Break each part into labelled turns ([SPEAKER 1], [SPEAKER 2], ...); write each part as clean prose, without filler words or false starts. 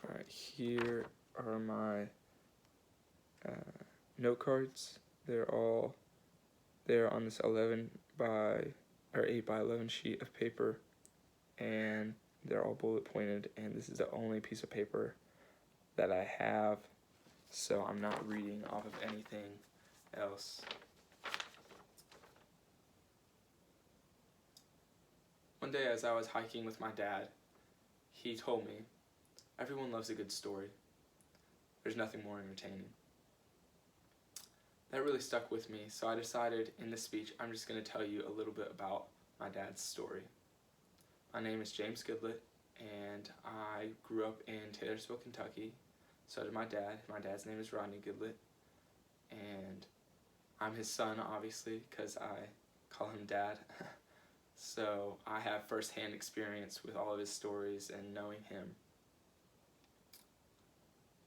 [SPEAKER 1] Alright, here are my note cards. They're on this 8 by 11 sheet of paper, and they're all bullet pointed, and this is the only piece of paper that I have, so I'm not reading off of anything else. One day as I was hiking with my dad, he told me, "Everyone loves a good story. There's nothing more entertaining." That really stuck with me, so I decided in this speech I'm just going to tell you a little bit about my dad's story. My name is James Goodlett, and I grew up in Taylorsville, Kentucky. So did my dad. My dad's name is Rodney Goodlett, and I'm his son, obviously, because I call him Dad. So I have first-hand experience with all of his stories and knowing him.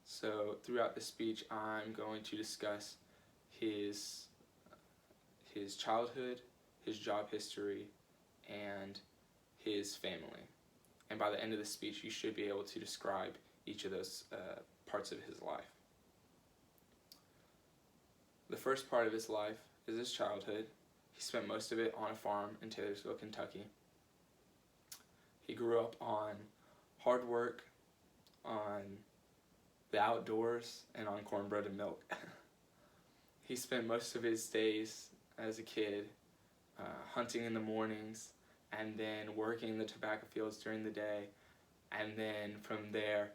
[SPEAKER 1] So throughout this speech, I'm going to discuss his childhood, his job history, and his family. And by the end of the speech, you should be able to describe each of those parts of his life. The first part of his life is his childhood. He spent most of it on a farm in Taylorsville, Kentucky. He grew up on hard work, on the outdoors, and on cornbread and milk. He spent most of his days as a kid hunting in the mornings, and then working in the tobacco fields during the day, and then from there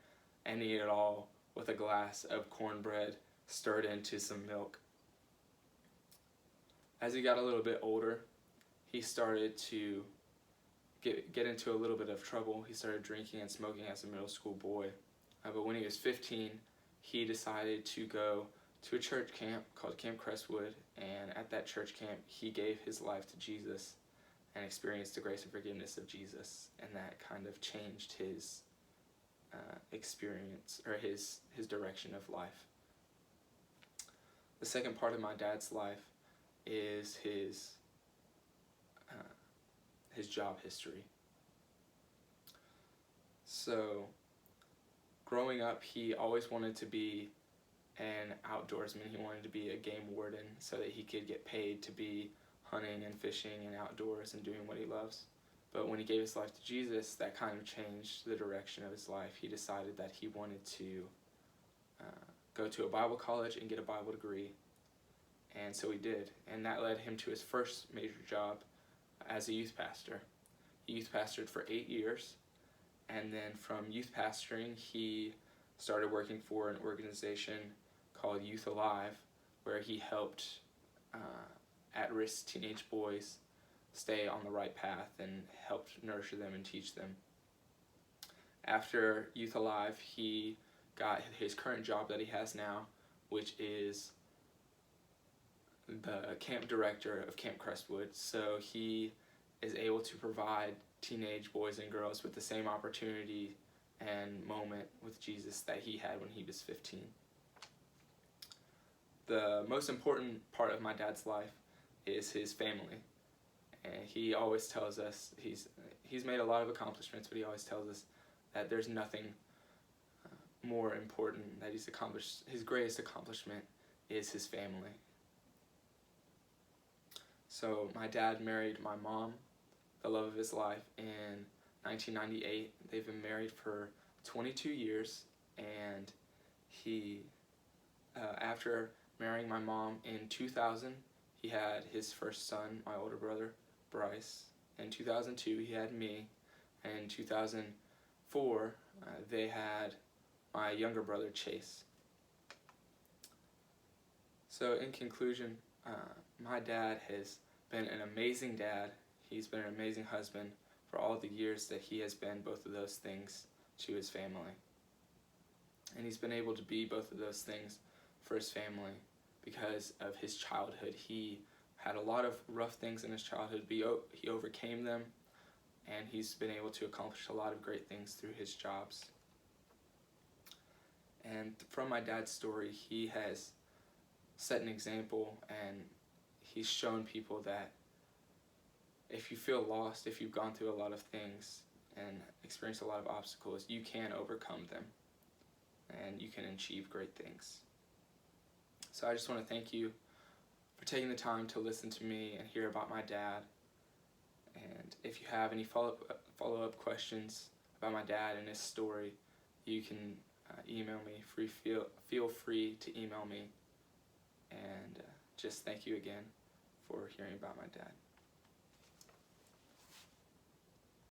[SPEAKER 1] ending it all with a glass of cornbread stirred into some milk. As he got a little bit older, he started to get into a little bit of trouble. He started drinking and smoking as a middle school boy. But when he was 15, he decided to go to a church camp called Camp Crestwood, and at that church camp, he gave his life to Jesus and experienced the grace and forgiveness of Jesus, and that kind of changed his experience, or his direction of life. The second part of my dad's life is his job history. So, growing up, he always wanted to be an outdoorsman. He wanted to be a game warden so that he could get paid to be hunting and fishing and outdoors and doing what he loves. But when he gave his life to Jesus, that kind of changed the direction of his life. He decided that he wanted to go to a Bible college and get a Bible degree. And so he did. And that led him to his first major job as a youth pastor. He youth pastored for 8 years. And then from youth pastoring, he started working for an organization called Youth Alive, where he helped at-risk teenage boys stay on the right path and helped nurture them and teach them. After Youth Alive, he got his current job that he has now, which is the camp director of Camp Crestwood. So he is able to provide teenage boys and girls with the same opportunity and moment with Jesus that he had when he was 15. The most important part of my dad's life is his family. And he always tells us, he's made a lot of accomplishments, but he always tells us that there's nothing more important that he's accomplished. His greatest accomplishment is his family. So my dad married my mom, the love of his life, in 1998. They've been married for 22 years, and he, after marrying my mom in 2000, he had his first son, my older brother, Bryce. In 2002, he had me, and in 2004, they had my younger brother, Chase. So in conclusion, my dad has been an amazing dad. He's been an amazing husband for all the years that he has been both of those things to his family. And he's been able to be both of those things for his family because of his childhood. He had a lot of rough things in his childhood, but he overcame them, and he's been able to accomplish a lot of great things through his jobs. And from my dad's story, he has set an example, and he's shown people that if you feel lost, if you've gone through a lot of things and experienced a lot of obstacles, you can overcome them. and you can achieve great things. So I just want to thank you for taking the time to listen to me and hear about my dad. And if you have any follow-up questions about my dad and his story, you can email me. Feel free to email me. And just thank you again for hearing about my dad.